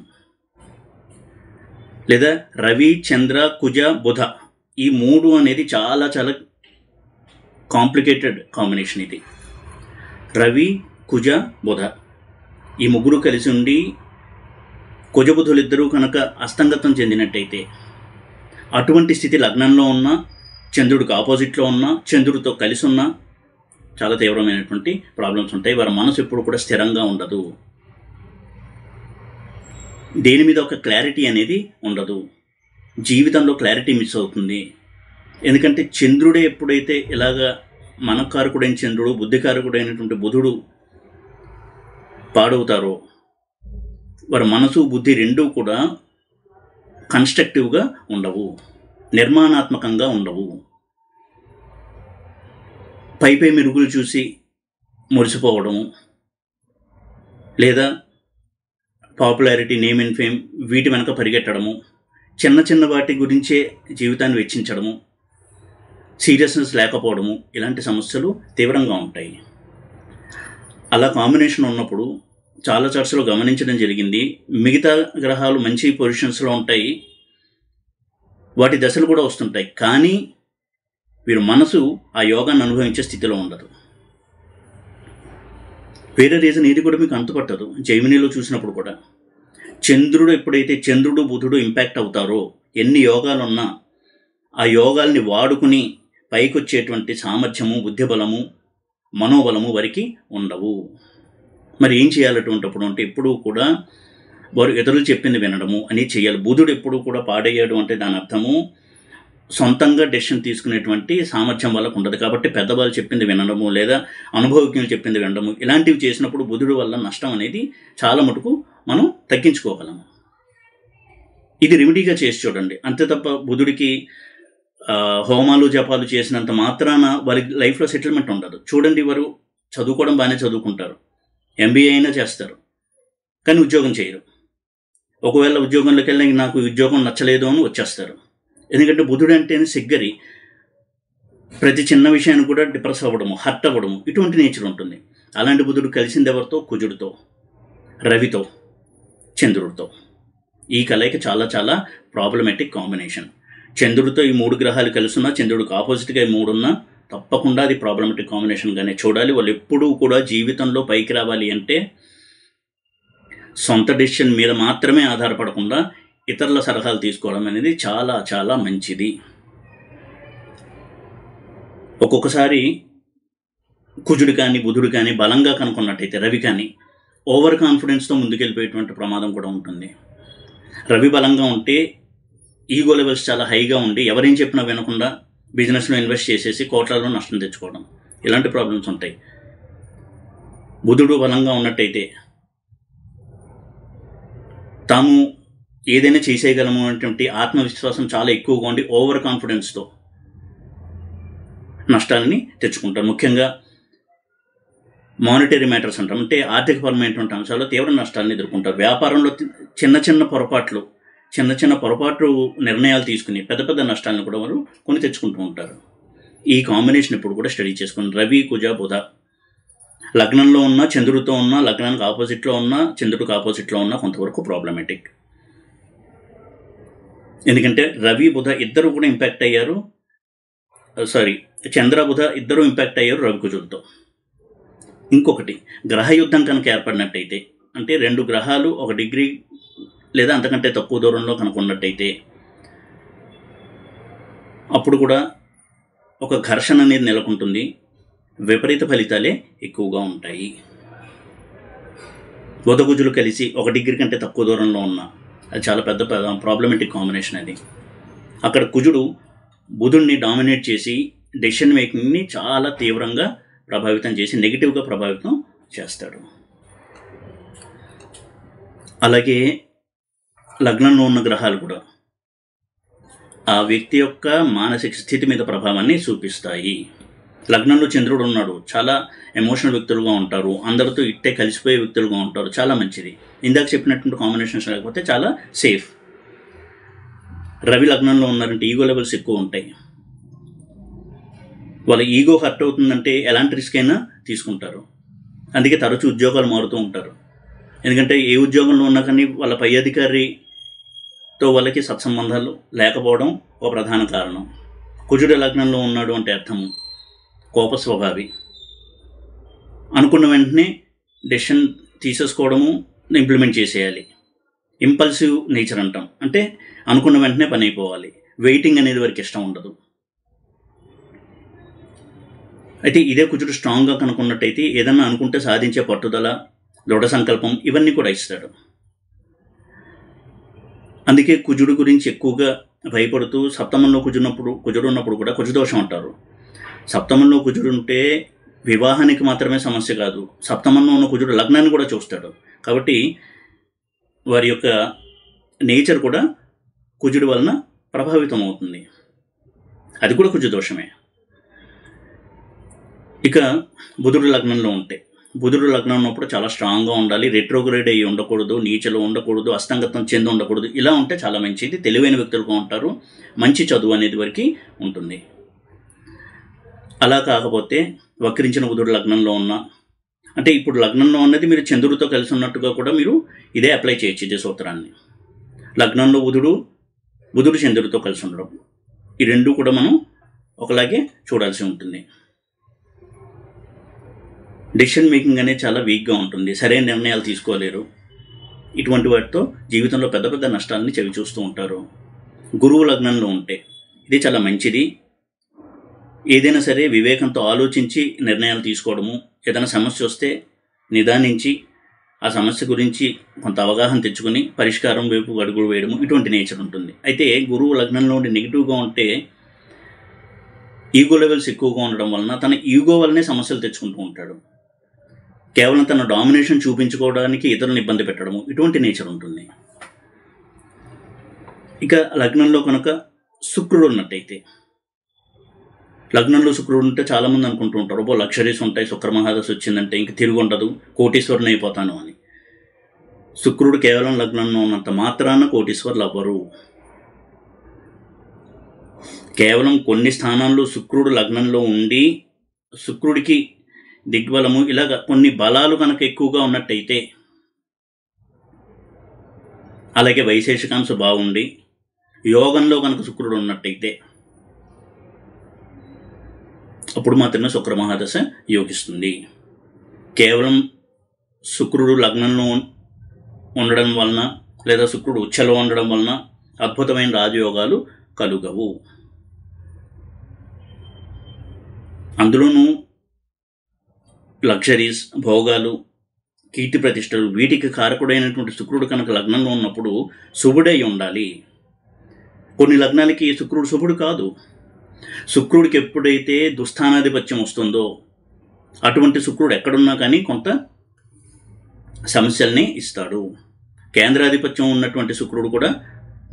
లేదా రవి చంద్ర కుజ బుధ, ఈ మూడు అనేది చాలా చాలా కాంప్లికేటెడ్ కాంబినేషన్. ఇది రవి కుజ బుధ ఈ ముగ్గురు కలిసి ఉండి కుజబుధులిద్దరూ కనుక అస్తంగతం చెందినట్టయితే, అటువంటి స్థితి లగ్నంలో ఉన్న, చంద్రుడికి ఆపోజిట్లో ఉన్న, చంద్రుడితో కలిసి ఉన్న చాలా తీవ్రమైనటువంటి ప్రాబ్లమ్స్ ఉంటాయి. వారి మనసు ఎప్పుడు కూడా స్థిరంగా ఉండదు. దేని మీద ఒక క్లారిటీ అనేది ఉండదు. జీవితంలో క్లారిటీ మిస్ అవుతుంది. ఎందుకంటే చంద్రుడే ఎప్పుడైతే ఇలాగా మనకారకుడైన చంద్రుడు, బుద్ధికారకుడైనటువంటి బుధుడు పాడవుతారో, వారి మనసు బుద్ధి రెండూ కూడా కన్స్ట్రక్టివ్గా ఉండవు, నిర్మాణాత్మకంగా ఉండవు. పై మెరుగులు చూసి మురిసిపోవడము, లేదా పాపులారిటీ, నేమ్ అండ్ ఫేమ్ వీటి వెనక పరిగెట్టడము, చిన్న చిన్న వాటి గురించే జీవితాన్ని వెచ్చించడము, సీరియస్నెస్ లేకపోవడము, ఇలాంటి సమస్యలు తీవ్రంగా ఉంటాయి. అలా కాంబినేషన్ ఉన్నప్పుడు చాలా చర్చలో గమనించడం జరిగింది. మిగతా గ్రహాలు మంచి పొజిషన్స్లో ఉంటాయి, వాటి దశలు కూడా వస్తుంటాయి, కానీ వీరి మనసు ఆ యోగాన్ని అనుభవించే స్థితిలో ఉండదు. వేరే రీజన్ ఇది కూడా మీకు అంతుపట్టదు. జైమినిలో చూసినప్పుడు కూడా చంద్రుడు ఎప్పుడైతే చంద్రుడు బుధుడు ఇంపాక్ట్ అవుతారో, ఎన్ని యోగాలున్నా ఆ యోగాల్ని వాడుకుని పైకి వచ్చేటువంటి సామర్థ్యము, బుద్ధిబలము, మనోబలము వారికి ఉండవు. మరి ఏం చేయాలటువంటిప్పుడు అంటే ఎప్పుడూ కూడా వారు ఇతరులు చెప్పింది వినడము అని చేయాలి. బుధుడు ఎప్పుడు కూడా పాడయ్యాడు అంటే దాని అర్థము సొంతంగా డెసిషన్ తీసుకునేటువంటి సామర్థ్యం వాళ్ళకు ఉండదు. కాబట్టి పెద్దవాళ్ళు చెప్పింది వినడము, లేదా అనుభవజ్ఞులు చెప్పింది వినడము, ఇలాంటివి చేసినప్పుడు బుధుడు వల్ల నష్టం అనేది చాలా మటుకు మనం తగ్గించుకోగలము. ఇది రెమెడీగా చేసి చూడండి. అంతే తప్ప బుధుడికి హోమాలు జపాలు చేసినంత మాత్రాన వారి లైఫ్లో సెటిల్మెంట్ ఉండదు. చూడండి, వారు చదువుకోవడం బాగానే చదువుకుంటారు, ఎంబీఏ అయినా చేస్తారు, కానీ ఉద్యోగం చేయరు. ఒకవేళ ఉద్యోగంలోకి వెళ్ళి నాకు ఉద్యోగం నచ్చలేదు అని వచ్చేస్తారు. ఎందుకంటే బుధుడు అంటేనే సిగ్గరి, ప్రతి చిన్న విషయాన్ని కూడా డిప్రెస్ అవ్వడము, హర్ట్ అవ్వడము, ఇటువంటి నేచర్ ఉంటుంది. అలాంటి బుధుడు కలిసింది ఎవరితో? కుజుడితో, రవితో, చంద్రుడితో. ఈ కలయిక చాలా చాలా ప్రాబ్లమేటిక్ కాంబినేషన్. చంద్రుడితో ఈ మూడు గ్రహాలు కలుసున్నా, చంద్రుడికి ఆపోజిట్గా ఈ మూడున్నా తప్పకుండా అది ప్రాబ్లమేటిక్ కాంబినేషన్గానే చూడాలి. వాళ్ళు ఎప్పుడూ కూడా జీవితంలో పైకి రావాలి అంటే సొంత డెసిషన్ మీద మాత్రమే ఆధారపడకుండా ఇతరుల సలహాలు తీసుకోవడం అనేది చాలా చాలా మంచిది. ఒక్కొక్కసారి కుజుడు కానీ బుధుడు కానీ బలంగా కనుక్కున్నట్టయితే, రవి కానీ ఓవర్ కాన్ఫిడెన్స్తో ముందుకెళ్ళిపోయేటువంటి ప్రమాదం కూడా ఉంటుంది. రవి బలంగా ఉంటే ఈగో లెవెల్స్ చాలా హైగా ఉండి ఎవరేం చెప్పినా వినకుండా బిజినెస్లో ఇన్వెస్ట్ చేసేసి కోట్లలో నష్టం తెచ్చుకోవడం, ఇలాంటి ప్రాబ్లమ్స్ ఉంటాయి. బుధుడు బలంగా ఉన్నట్టయితే తాము ఏదైనా చేసేయగలము అనేటువంటి ఆత్మవిశ్వాసం చాలా ఎక్కువగా ఉండి ఓవర్ కాన్ఫిడెన్స్తో నష్టాలని తెచ్చుకుంటారు. ముఖ్యంగా మానిటరీ మ్యాటర్స్ అంటాం, అంటే ఆర్థికపరమైనటువంటి అంశాల్లో తీవ్ర నష్టాలను ఎదుర్కొంటారు. వ్యాపారంలో చిన్న చిన్న పొరపాట్లు నిర్ణయాలు తీసుకుని పెద్ద పెద్ద నష్టాలను కూడా వారు కొని తెచ్చుకుంటూ ఉంటారు. ఈ కాంబినేషన్ ఇప్పుడు కూడా స్టడీ చేసుకుని రవి కుజ బుధ లగ్నంలో ఉన్న, చంద్రుడితో ఉన్న, లగ్నానికి ఆపోజిట్లో ఉన్న, చంద్రుడికి ఆపోజిట్లో ఉన్న కొంతవరకు ప్రాబ్లమేటిక్. ఎందుకంటే రవి బుధ ఇద్దరు కూడా ఇంపాక్ట్ అయ్యారు, చంద్ర బుధ ఇద్దరు ఇంపాక్ట్ అయ్యారు రవి కుజులతో. ఇంకొకటి, గ్రహయుద్ధం కనుక ఏర్పడినట్టయితే, అంటే 2 గ్రహాలు 1 డిగ్రీ లేదా అంతకంటే తక్కువ దూరంలో కనుక ఉన్నట్టయితే అప్పుడు కూడా ఒక ఘర్షణ అనేది నెలకొంటుంది, విపరీత ఫలితాలే ఎక్కువగా ఉంటాయి. బుధ కుజులు కలిసి 1 డిగ్రీ కంటే తక్కువ దూరంలో ఉన్న, అది చాలా పెద్ద ప్రాబ్లమెటిక్ కాంబినేషన్. అది అక్కడ కుజుడు బుధుడిని డామినేట్ చేసి డెసిషన్ మేకింగ్ని చాలా తీవ్రంగా ప్రభావితం చేసి నెగిటివ్గా ప్రభావితం చేస్తాడు. అలాగే లగ్నంలో ఉన్న గ్రహాలు కూడా ఆ వ్యక్తి యొక్క మానసిక స్థితి మీద ప్రభావాన్ని చూపిస్తాయి. లగ్నంలో చంద్రుడు ఉన్నాడు, చాలా ఎమోషనల్ వ్యక్తులుగా ఉంటారు, అందరితో ఇట్టే కలిసిపోయే వ్యక్తులుగా ఉంటారు, చాలా మంచిది. ఇందాక చెప్పినటువంటి కాంబినేషన్స్ లేకపోతే చాలా సేఫ్. రవి లగ్నంలో ఉన్నారంటే ఈగో లెవెల్స్ ఎక్కువ ఉంటాయి. వాళ్ళ ఈగో హర్ట్ అవుతుందంటే ఎలాంటి రిస్క్ అయినా తీసుకుంటారు. అందుకే తరచూ ఉద్యోగాలు మారుతూ ఉంటారు. ఎందుకంటే ఏ ఉద్యోగంలో ఉన్నా కానీ వాళ్ళ పై అధికారితో వాళ్ళకి సత్సంబంధాలు లేకపోవడం ఒక ప్రధాన కారణం. కుజుడు లగ్నంలో ఉన్నాడు అంటే అర్థము కోప స్వభావి, అనుకున్న వెంటనే డెసిషన్ తీసేసుకోవడము, ఇంప్లిమెంట్ చేసేయాలి. ఇంపల్సివ్ నేచర్ అంటాం, అంటే అనుకున్న వెంటనే పని అయిపోవాలి. వెయిటింగ్ అనేది వారికి ఇష్టం ఉండదు. అయితే ఇదే కుజుడు స్ట్రాంగ్గా కనుక్కున్నట్టయితే ఏదన్నా అనుకుంటే సాధించే పట్టుదల, దృఢ సంకల్పం ఇవన్నీ కూడా ఇస్తాడు. అందుకే కుజుడు గురించి ఎక్కువగా భయపడుతూ సప్తమంలో కుజుడు ఉన్నప్పుడు కూడా కుజదోషం అంటారు. సప్తమంలో కుజుడు ఉంటే వివాహానికి మాత్రమే సమస్య కాదు, సప్తమంలో ఉన్న కుజుడు లగ్నాన్ని కూడా చూస్తాడు. కాబట్టి వారి యొక్క నేచర్ కూడా కుజుడు వలన ప్రభావితం అవుతుంది. అది కూడా కుజదోషమే. ఇక బుధుడు లగ్నంలో ఉంటే, బుధుడు లగ్నం ఉన్నప్పుడు చాలా స్ట్రాంగ్గా ఉండాలి, రెట్రోగ్రేడ్ అయ్యి ఉండకూడదు, నీచలో ఉండకూడదు, అస్తంగతం చెంది ఉండకూడదు. ఇలా ఉంటే చాలా మంచిది, తెలివైన వ్యక్తులుగా ఉంటారు, మంచి చదువు అనేది వరకు ఉంటుంది. అలా కాకపోతే వక్రించిన బుధుడు లగ్నంలో ఉన్న, అంటే ఇప్పుడు లగ్నంలో ఉన్నది మీరు చంద్రుడితో కలిసి ఉన్నట్టుగా కూడా మీరు ఇదే అప్లై చేయొచ్చు, ఇదే సూత్రాన్ని. లగ్నంలో బుధుడు చంద్రుడితో కలిసి ఉండడం, ఈ రెండు కూడా మనం ఒకలాగే చూడాల్సి ఉంటుంది. డెసిషన్ మేకింగ్ అనేది చాలా వీక్గా ఉంటుంది, సరైన నిర్ణయాలు తీసుకోలేరు. ఇటువంటి వాటితో జీవితంలో పెద్ద పెద్ద నష్టాలని చవి చూస్తూ ఉంటారు. గురువు లగ్నంలో ఉంటే ఇది చాలా మంచిది. ఏదైనా సరే వివేకంతో ఆలోచించి నిర్ణయాలు తీసుకోవడము, ఏదైనా సమస్య వస్తే నిదానించి ఆ సమస్య గురించి కొంత అవగాహన తెచ్చుకొని పరిష్కారం వైపు అడుగులు వేయడము, ఇటువంటి నేచర్ ఉంటుంది. అయితే గురువు లగ్నంలో ఉండి నెగిటివ్గా ఉంటే ఈగో లెవెల్స్ ఎక్కువగా ఉండడం వలన తన ఈగో వల్లనే సమస్యలు తెచ్చుకుంటూ ఉంటాడు. కేవలం తన డామినేషన్ చూపించుకోవడానికి ఇతరులను ఇబ్బంది పెట్టడము, ఇటువంటి నేచర్ ఉంటుంది. ఇక లగ్నంలో కనుక శుక్రుడు ఉన్నట్టయితే, లగ్నంలో శుక్రుడు ఉంటే చాలామంది అనుకుంటూ ఉంటారు, లగ్జరీస్ ఉంటాయి, శుక్ర మహాదశ వచ్చిందంటే ఇంక తిరిగి ఉండదు, కోటీశ్వరుని అయిపోతాను అని. శుక్రుడు కేవలం లగ్నంలో ఉన్నంత మాత్రాన కోటీశ్వరులు అవ్వరు. కేవలం కొన్ని స్థానాల్లో శుక్రుడు లగ్నంలో ఉండి శుక్రుడికి దిగ్బలము ఇలాగ కొన్ని బలాలు కనుక ఎక్కువగా ఉన్నట్టయితే, అలాగే వైశేషికాంశ బాగుండి యోగంలో కనుక శుక్రుడు ఉన్నట్టయితే అప్పుడు మాత్రమే శుక్ర మహాదశ యోగిస్తుంది. కేవలం శుక్రుడు లగ్నంలో ఉండడం వలన లేదా శుక్రుడు ఉచ్చలో ఉండడం వలన అద్భుతమైన రాజయోగాలు కలుగవు. అందులోనూ లగ్జరీస్, భోగాలు, కీర్తి ప్రతిష్టలు వీటికి కారకుడైనటువంటి శుక్రుడు కనుక లగ్నంలో ఉన్నప్పుడు శుభుడై ఉండాలి. కొన్ని లగ్నాలకి శుక్రుడు శుభుడు కాదు. శుక్రుడికి ఎప్పుడైతే దుస్థానాధిపత్యం వస్తుందో అటువంటి శుక్రుడు ఎక్కడున్నా కానీ కొంత సమస్యల్ని ఇస్తాడు. కేంద్రాధిపత్యం ఉన్నటువంటి శుక్రుడు కూడా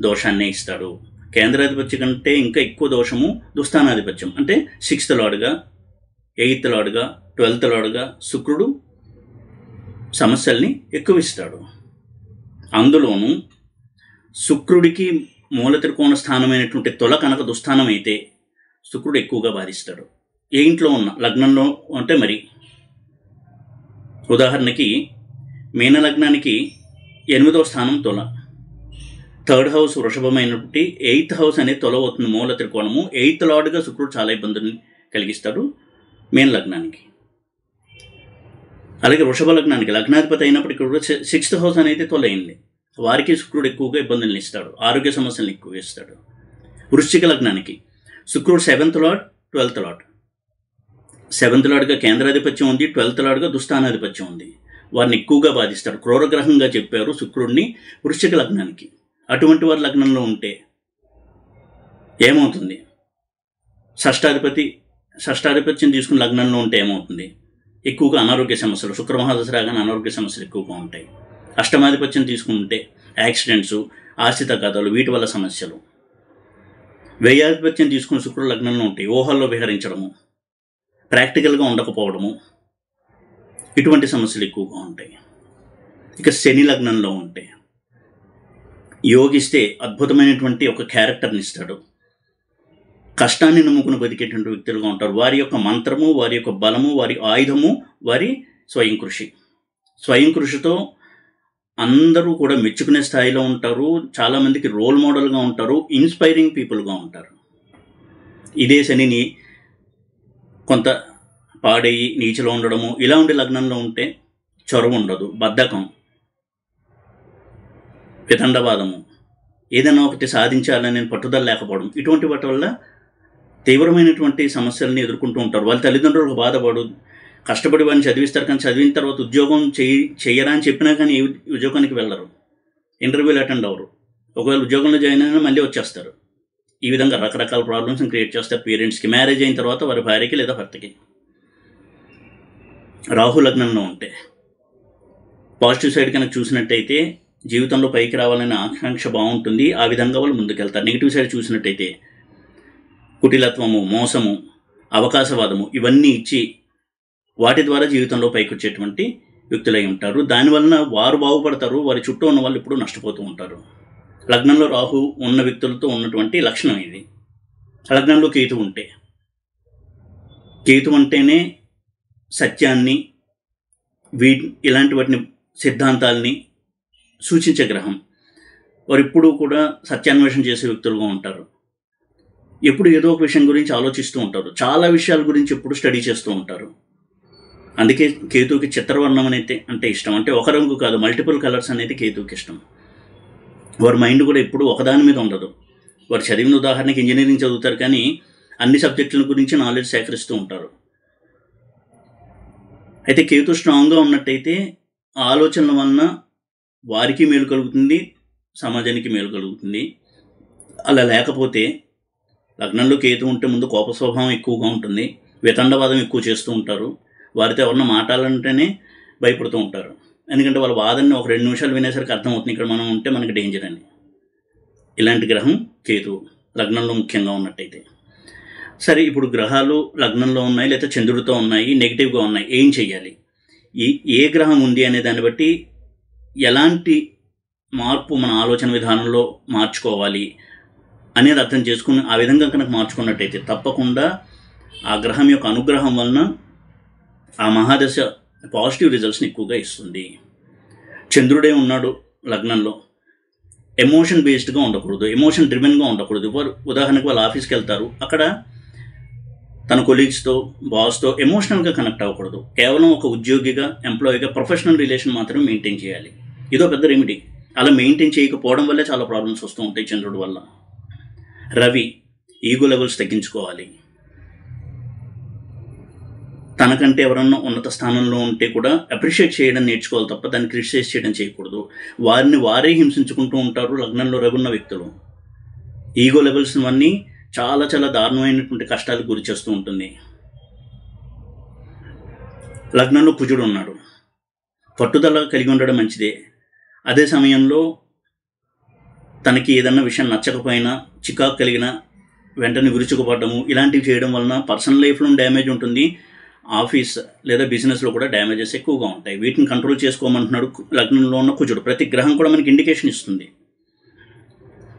దోషాన్నే ఇస్తాడు. కేంద్రాధిపత్యం కంటే ఇంకా ఎక్కువ దోషము దుస్థానాధిపత్యం, అంటే 6th లార్డ్గా, 8th లార్డ్గా, 12th లార్డ్గా శుక్రుడు సమస్యల్ని ఎక్కువ ఇస్తాడు. అందులోనూ శుక్రుడికి మూల త్రికోణ స్థానమైనటువంటి తుల కనుక దుస్థానం అయితే శుక్రుడు ఎక్కువగా బాధిస్తాడు. ఏ ఇంట్లో ఉన్న లగ్నంలో అంటే మరి ఉదాహరణకి మీన లగ్నానికి 8వ స్థానం తుల, థర్డ్ హౌస్ వృషభమైనటువంటి 8th హౌస్ అనేది తొలవుతుంది, మూల త్రికోణము. 8th లార్డ్గా శుక్రుడు చాలా ఇబ్బందుల్ని కలిగిస్తాడు మీన లగ్నానికి. అలాగే వృషభ లగ్నానికి లగ్నాధిపతి అయినప్పటికీ కూడా 6th హౌస్ అనేది తొలైంది. వారికి శుక్రుడు ఎక్కువగా ఇబ్బందులను ఇస్తాడు, ఆరోగ్య సమస్యలను ఎక్కువ ఇస్తాడు. వృశ్చిక లగ్నానికి శుక్రుడు 7th lord 12th lord. 7th లార్డ్గా కేంద్రాధిపత్యం ఉంది, 12th లార్డ్గా దుస్థానాధిపత్యం ఉంది. వారిని ఎక్కువగా బాధిస్తాడు. క్రూరగ్రహంగా చెప్పారు శుక్రుడిని వృశ్చిక లగ్నానికి. అటువంటి వారి లగ్నంలో ఉంటే ఏమవుతుంది? షష్టాధిపత్యం తీసుకుని లగ్నంలో ఉంటే ఏమవుతుంది? ఎక్కువగా అనారోగ్య సమస్యలు, శుక్రమహాదశ రాగానే అనారోగ్య సమస్యలు ఎక్కువగా ఉంటాయి. అష్టమాధిపత్యం తీసుకుంటే యాక్సిడెంట్స్, ఆస్తి తగాదాలు, వీటి వల్ల సమస్యలు. వ్యయాధిపత్యం తీసుకుని శుక్రుడు లగ్నంలో ఉంటాయి, ఊహల్లో విహరించడము, ప్రాక్టికల్గా ఉండకపోవడము, ఇటువంటి సమస్యలు ఎక్కువగా ఉంటాయి. ఇక శని లగ్నంలో ఉంటే యోగిస్తే అద్భుతమైనటువంటి ఒక క్యారెక్టర్ని ఇస్తాడు. కష్టాన్ని నమ్ముకుని బతికేటువంటి వ్యక్తులుగా ఉంటారు. వారి యొక్క మంత్రము, వారి యొక్క బలము, వారి ఆయుధము, వారి స్వయం కృషి. స్వయం కృషితో అందరూ కూడా మెచ్చుకునే స్థాయిలో ఉంటారు. చాలామందికి రోల్ మోడల్గా ఉంటారు, ఇన్స్పైరింగ్ పీపుల్గా ఉంటారు. ఇదే శనిని కొంత పాడయ్యి నీచలో ఉండడము, ఇలా ఉండే లగ్నంలో ఉంటే చొరవ ఉండదు, బద్ధకం, వితండవాదము, ఏదైనా ఒకటి సాధించాలని పట్టుదల లేకపోవడం, ఇటువంటి వాటి వల్ల తీవ్రమైనటువంటి సమస్యలను ఎదుర్కొంటూ ఉంటారు. వాళ్ళ తల్లిదండ్రులకు బాధపడు, కష్టపడి వాడిని చదివిస్తారు, కానీ చదివిన తర్వాత ఉద్యోగం చేయరా అని చెప్పినా కానీ ఏ ఉద్యోగానికి వెళ్ళరు, ఇంటర్వ్యూలు అటెండ్ అవ్వరు. ఒకవేళ ఉద్యోగంలో జాయిన్ అయినా మళ్ళీ వచ్చేస్తారు. ఈ విధంగా రకరకాల ప్రాబ్లమ్స్ని క్రియేట్ చేస్తారు పేరెంట్స్కి. మ్యారేజ్ అయిన తర్వాత వారి భార్యకి లేదా భర్తకి. రాహు లగ్నంలో ఉంటే పాజిటివ్ సైడ్ కనుక చూసినట్టయితే జీవితంలో పైకి రావాలనే ఆకాంక్ష బాగుంటుంది, ఆ విధంగా వాళ్ళు ముందుకెళ్తారు. నెగిటివ్ సైడ్ చూసినట్టయితే కుటిలత్వము, మోసము, అవకాశవాదము ఇవన్నీ ఇచ్చి వాటి ద్వారా జీవితంలో పైకి వచ్చేటువంటి వ్యక్తులై ఉంటారు. దానివలన వారు బాగుపడతారు, వారి చుట్టూ ఉన్న వాళ్ళు ఎప్పుడూ నష్టపోతూ ఉంటారు. లగ్నంలో రాహు ఉన్న వ్యక్తులతో ఉన్నటువంటి లక్షణం ఇది. లగ్నంలో కేతు ఉంటే, కేతు అంటేనే సత్యాన్ని, ఇలాంటి వాటిని, సిద్ధాంతాల్ని సూచించే గ్రహం. వారు ఎప్పుడూ కూడా సత్యాన్వేషణ చేసే వ్యక్తులుగా ఉంటారు. ఎప్పుడు ఏదో ఒక విషయం గురించి ఆలోచిస్తూ ఉంటారు, చాలా విషయాల గురించి ఎప్పుడు స్టడీ చేస్తూ ఉంటారు. అందుకే కేతువుకి చిత్రవర్ణం అనేది అంటే ఇష్టం. అంటే ఒక రంగు కాదు, మల్టిపుల్ కలర్స్ అనేది కేతువుకి ఇష్టం. వారి మైండ్ కూడా ఎప్పుడు ఒకదాని మీద ఉండదు. వారు చదివిన ఉదాహరణకి ఇంజనీరింగ్ చదువుతారు, కానీ అన్ని సబ్జెక్టుల గురించి నాలెడ్జ్ సేకరిస్తూ ఉంటారు. అయితే కేతు స్ట్రాంగ్గా ఉన్నట్టయితే ఆలోచనల వలన వారికి మేలు కలుగుతుంది, సమాజానికి మేలు కలుగుతుంది. అలా లేకపోతే లగ్నంలో కేతు ఉంటే ముందు కోప స్వభావం ఎక్కువగా ఉంటుంది, వితండవాదం ఎక్కువ చేస్తూ ఉంటారు. వారితో ఎవరన్నా మాట్లాడాలంటేనే భయపడుతూ ఉంటారు. ఎందుకంటే వాళ్ళ వాదనని ఒక 2 నిమిషాలు వినేసరికి అర్థమవుతుంది ఇక్కడ మనం ఉంటే మనకి డేంజర్ అని. ఇలాంటి గ్రహం కేతు లగ్నంలో ముఖ్యంగా ఉన్నట్టయితే. సరే, ఇప్పుడు గ్రహాలు లగ్నంలో ఉన్నాయి లేదా చంద్రుడితో ఉన్నాయి, నెగిటివ్గా ఉన్నాయి, ఏం చెయ్యాలి? ఏ గ్రహం ఉంది అనే దాన్ని బట్టి ఎలాంటి మార్పు మన ఆలోచన విధానంలో మార్చుకోవాలి అనేది అర్థం చేసుకుని ఆ విధంగా కనుక మార్చుకున్నట్టయితే తప్పకుండా ఆ గ్రహం యొక్క అనుగ్రహం వలన ఆ మహాదశ పాజిటివ్ రిజల్ట్స్ని ఎక్కువగా ఇస్తుంది. చంద్రుడే ఉన్నాడు లగ్నంలో, ఎమోషన్ బేస్డ్గా ఉండకూడదు, ఎమోషన్ డ్రివెన్గా ఉండకూడదు. ఉదాహరణకు వాళ్ళు ఆఫీస్కి వెళ్తారు, అక్కడ తన కొలీగ్స్తో, బాస్తో ఎమోషనల్గా కనెక్ట్ అవ్వకూడదు. కేవలం ఒక ఉద్యోగిగా, ఎంప్లాయీగా ప్రొఫెషనల్ రిలేషన్ మాత్రమే మెయింటైన్ చేయాలి. ఇదో పెద్ద రెమెడీ. అలా మెయింటైన్ చేయకపోవడం వల్లే చాలా ప్రాబ్లమ్స్ వస్తూ ఉంటాయి చంద్రుడి వల్ల. రవి ఈగో లెవెల్స్ తగ్గించుకోవాలి. తనకంటే ఎవరన్నా ఉన్నత స్థానంలో ఉంటే కూడా అప్రిషియేట్ చేయడం నేర్చుకోవాలి తప్ప దాన్ని క్రిటిసైజ్ చేయడం చేయకూడదు. వారిని వారే హింసించుకుంటూ ఉంటారు లగ్నంలో రవి ఉన్న వ్యక్తులు. ఈగో లెవెల్స్ అన్నీ చాలా చాలా దారుణమైనటువంటి కష్టాలకు గురి చేస్తూ ఉంటుంది. లగ్నంలో కుజుడు ఉన్నాడు, పట్టుదల కలిగి ఉండడం మంచిదే. అదే సమయంలో తనకి ఏదన్నా విషయం నచ్చకపోయినా, చికాకు కలిగిన వెంటనే విరుచుకుపడము, ఇలాంటివి చేయడం వలన పర్సనల్ లైఫ్లో డ్యామేజ్ ఉంటుంది, ఆఫీస్ లేదా బిజినెస్లో కూడా డ్యామేజెస్ ఎక్కువగా ఉంటాయి. వీటిని కంట్రోల్ చేసుకోమంటున్నాడు లగ్నంలో ఉన్న కుజుడు. ప్రతి గ్రహం కూడా మనకి ఇండికేషన్ ఇస్తుంది.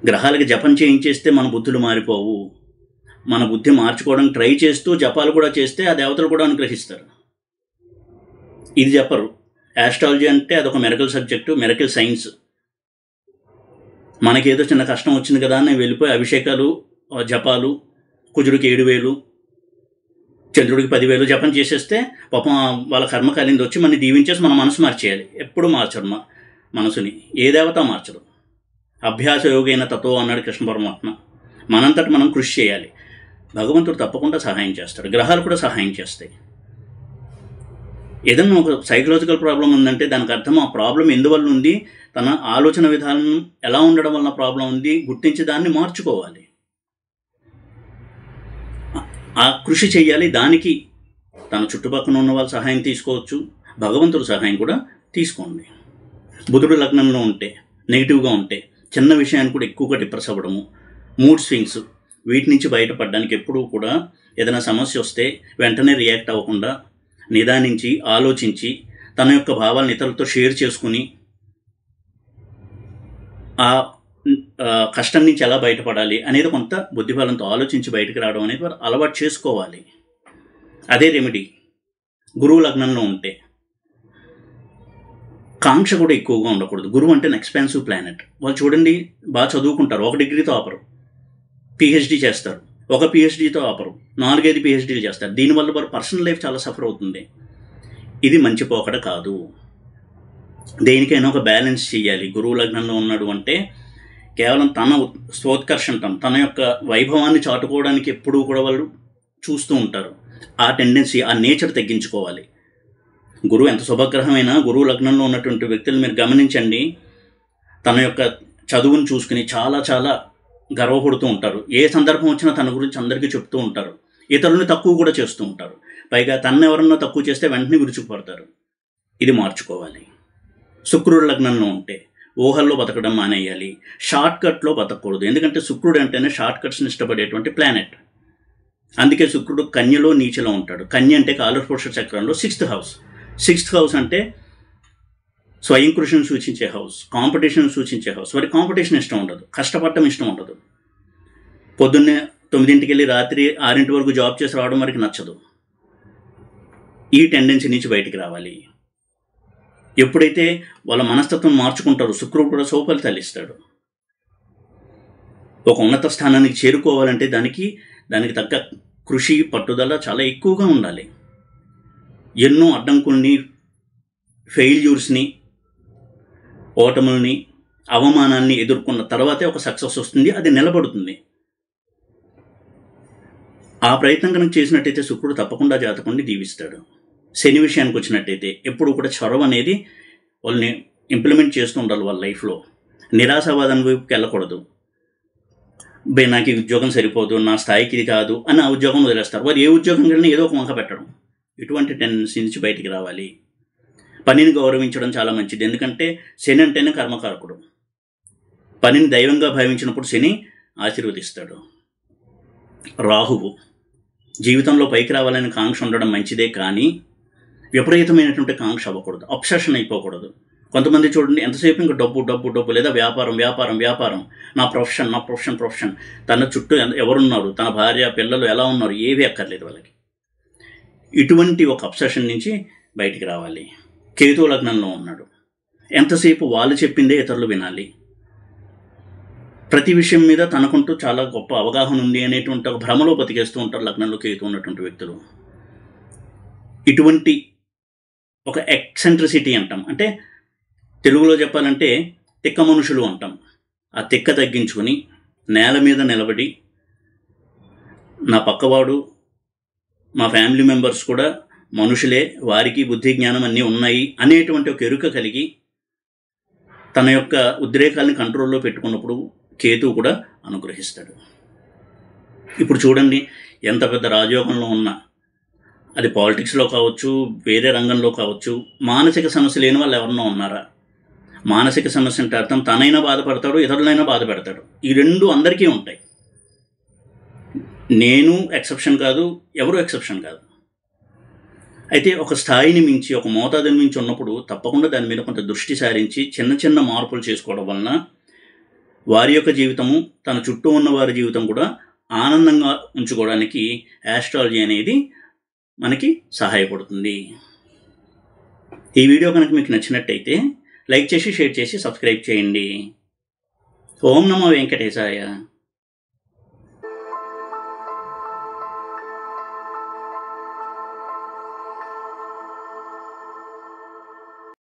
గ్రహాలకి జపం చేయించేస్తే మన బుద్ధులు మారిపోవు. మన బుద్ధి మార్చుకోవడానికి ట్రై చేస్తూ జపాలు కూడా చేస్తే ఆ దేవతలు కూడా అనుగ్రహిస్తారు. ఇది చెప్పరు. ఆస్ట్రాలజీ అంటే అదొక మెరకల్ సబ్జెక్టు, మెరకల్ సైన్స్. మనకేదో చిన్న కష్టం వచ్చింది కదా అని వెళ్ళిపోయి అభిషేకాలు, జపాలు, కుజుడికి 7,000, చంద్రుడికి 10,000 జపం చేసేస్తే పాపం వాళ్ళ కర్మ కాలింది వచ్చి మనని దీవించేసి మన మనసు మార్చేయాలి. ఎప్పుడు మార్చరు మనసుని, ఏ దేవత మార్చరు. అభ్యాస యోగైన తతో అన్నాడు కృష్ణ పరమాత్మ. మనంతట మనం కృషి చేయాలి. భగవంతుడు తప్పకుండా సహాయం చేస్తాడు. గ్రహాలు కూడా సహాయం చేస్తాయి. ఏదన్నా ఒక సైకలాజికల్ ప్రాబ్లం ఉందంటే దానికి అర్థం ఆ ప్రాబ్లం ఎందువల్ల ఉంది, తన ఆలోచన విధానం ఎలా ఉండడం వలన ప్రాబ్లం ఉంది గుర్తించి దాన్ని మార్చుకోవాలి. ఆ కృషి చేయాలి. దానికి తన చుట్టుపక్కల ఉన్న వాళ్ళ సహాయం తీసుకోవచ్చు, భగవంతుడి సహాయం కూడా తీసుకోండి. బుధుడు లగ్నంలో ఉంటే, నెగిటివ్గా ఉంటే, చిన్న విషయాన్ని కూడా ఎక్కువగా డిప్రెస్ అవ్వడము, మూడ్ స్వింగ్స్, వీటి నుంచి బయటపడడానికి ఎప్పుడూ కూడా ఏదైనా సమస్య వస్తే వెంటనే రియాక్ట్ అవ్వకుండా నిదానించి ఆలోచించి తన యొక్క భావాలను ఇతరులతో షేర్ చేసుకుని ఆ కష్టం నుంచి ఎలా బయటపడాలి అనేది కొంత బుద్ధిబలంతో ఆలోచించి బయటకు రావడం అనేది అలవాటు చేసుకోవాలి. అదే రెమెడీ. గురువు లగ్నంలో ఉంటే కాంక్ష కూడా ఎక్కువగా ఉండకూడదు. గురువు అంటే ఎక్స్పాన్సివ్ ప్లానెట్. వాళ్ళు చూడండి బాగా చదువుకుంటారు, 1 డిగ్రీతో ఆపరు, పిహెచ్డీ చేస్తారు, 1 పిహెచ్డీతో ఆపరు, 4-5 పిహెచ్డీలు చేస్తారు. దీనివల్ల వారు పర్సనల్ లైఫ్ చాలా సఫర్ అవుతుంది. ఇది మంచి పోకడ కాదు. దేనికైనా ఒక బ్యాలెన్స్ చేయాలి. గురువు లగ్నంలో ఉన్నాడు అంటే కేవలం తన స్వోత్కర్షంతం, తన యొక్క వైభవాన్ని చాటుకోవడానికి ఎప్పుడూ కూడా వాళ్ళు చూస్తూ ఉంటారు. ఆ టెండెన్సీ, ఆ నేచర్ తగ్గించుకోవాలి. గురువు ఎంత శుభగ్రహమైనా గురువు లగ్నంలో ఉన్నటువంటి వ్యక్తులు మీరు గమనించండి, తన యొక్క చదువును చూసుకుని చాలా చాలా గర్వపడుతూ ఉంటారు. ఏ సందర్భం వచ్చినా తన గురించి అందరికీ చెప్తూ ఉంటారు. ఇతరులను తక్కువ కూడా చేస్తూ ఉంటారు. పైగా తను ఎవరన్నా తక్కువ చేస్తే వెంటనే విరుచుకుపడతారు. ఇది మార్చుకోవాలి. శుక్రుడు లగ్నంలో ఉంటే ఊహల్లో బతకడం మానేయాలి. షార్ట్ కట్లో బతకూడదు. ఎందుకంటే శుక్రుడు అంటేనే షార్ట్ కట్స్ని ఇష్టపడేటువంటి ప్లానెట్. అందుకే శుక్రుడు కన్యలో నీచలో ఉంటాడు. కన్య అంటే కాలపురుష చక్రంలో 6th హౌస్. 6th హౌస్ అంటే స్వయం కృషిని సూచించే హౌస్, కాంపిటీషన్ సూచించే హౌస్. వారి కాంపిటీషన్ ఇష్టం ఉండదు, కష్టపడటం ఇష్టం ఉండదు. పొద్దున్నే 9ంటికి వెళ్ళి రాత్రి 6 వరకు జాబ్ చేసి రావడం వారికి నచ్చదు. ఈ టెండెన్సీ నుంచి బయటికి రావాలి. ఎప్పుడైతే వాళ్ళ మనస్తత్వం మార్చుకుంటారో శుక్రుడు కూడా సౌఫలితాలు ఇస్తాడు. ఒక ఉన్నత స్థానానికి చేరుకోవాలంటే దానికి తగ్గ కృషి, పట్టుదల చాలా ఎక్కువగా ఉండాలి. ఎన్నో అడ్డంకుల్ని, ఫెయిల్యూర్స్ని, ఓటముల్ని, అవమానాన్ని ఎదుర్కొన్న తర్వాతే ఒక సక్సెస్ వస్తుంది. అది నిలబడుతుంది. ఆ ప్రయత్నం కనుక చేసినట్టయితే శుక్రుడు తప్పకుండా జాతకుడిని దీవిస్తాడు. శని విషయానికి వచ్చినట్టయితే ఎప్పుడు కూడా చొరవ అనేది వాళ్ళని ఇంప్లిమెంట్ చేస్తూ ఉండాలి. వాళ్ళ లైఫ్లో నిరాశావాదం వైపుకి వెళ్ళకూడదు. నాకు ఈ ఉద్యోగం సరిపోదు, నా స్థాయికి ఇది కాదు అని ఆ ఉద్యోగం వదిలేస్తారు. వారు ఏ ఉద్యోగం కలిగినా ఏదో ఒక వంక పెట్టడం, ఇటువంటి టెండెన్సీ నుంచి బయటికి రావాలి. పనిని గౌరవించడం చాలా మంచిది. ఎందుకంటే శని అంటేనే కర్మకారకుడు. పనిని దైవంగా భావించినప్పుడు శని ఆశీర్వదిస్తాడు. రాహువు జీవితంలో పైకి రావాలని కాంక్ష ఉండడం మంచిదే, కానీ విపరీతమైనటువంటి కాంక్ష అవ్వకూడదు, అబ్సెషన్ అయిపోకూడదు. కొంతమంది చూడండి ఎంతసేపు ఇంకా డబ్బు డబ్బు డబ్బు, లేదా వ్యాపారం వ్యాపారం వ్యాపారం, నా ప్రొఫెషన్. తన చుట్టూ ఎవరున్నారు, తన భార్య పిల్లలు ఎలా ఉన్నారు, ఏవి అక్కర్లేదు వాళ్ళకి. ఇటువంటి ఒక అబ్సెషన్ నుంచి బయటికి రావాలి. కేతు లగ్నంలో ఉన్నాడు. ఎంతసేపు వాళ్ళు చెప్పిందే ఇతరులు వినాలి. ప్రతి విషయం మీద తనకుంటూ చాలా గొప్ప అవగాహన ఉంది అనేటువంటి ఒక భ్రమలో బతికేస్తూ ఉంటారు లగ్నంలో కేతు ఉన్నటువంటి వ్యక్తులు. ఇటువంటి ఒక ఎక్సెంట్రిసిటీ అంటాం, అంటే తెలుగులో చెప్పాలంటే తిక్క మనుషులు అంటాం. ఆ తిక్క తగ్గించుకొని నేల మీద నిలబడి నా పక్కవాడు, మా ఫ్యామిలీ మెంబర్స్ కూడా మనుషులే, వారికి బుద్ధి జ్ఞానం అన్నీ ఉన్నాయి అనేటువంటి ఒక ఎరుక కలిగి తన యొక్క ఉద్రేకాల్ని కంట్రోల్లో పెట్టుకున్నప్పుడు కేతువు కూడా అనుగ్రహిస్తాడు. ఇప్పుడు చూడండి, ఎంత పెద్ద రాజయోగంలో ఉన్నా, అది పాలిటిక్స్లో కావచ్చు, వేరే రంగంలో కావచ్చు, మానసిక సమస్య లేని వాళ్ళు ఎవరన్నా ఉన్నారా? మానసిక సమస్య అంటే అర్థం తనైనా బాధపడతాడు, ఇతరులైనా బాధ పెడతాడు. ఈ రెండు అందరికీ ఉంటాయి. నేను ఎక్సెప్షన్ కాదు, ఎవరు ఎక్సెప్షన్ కాదు. అయితే ఒక స్థాయిని మించి, ఒక మోతాదుని మించి ఉన్నప్పుడు తప్పకుండా దాని మీద కొంత దృష్టి సారించి చిన్న చిన్న మార్పులు చేసుకోవడం వలన వారి యొక్క జీవితము, తన చుట్టూ ఉన్న వారి జీవితం కూడా ఆనందంగా ఉంచుకోవడానికి యాస్ట్రాలజీ అనేది మనకి సహాయపడుతుంది. ఈ వీడియో కనుక మీకు నచ్చినట్టయితే లైక్ చేసి, షేర్ చేసి, సబ్స్క్రైబ్ చేయండి. ఓం నమో వెంకటేశాయ.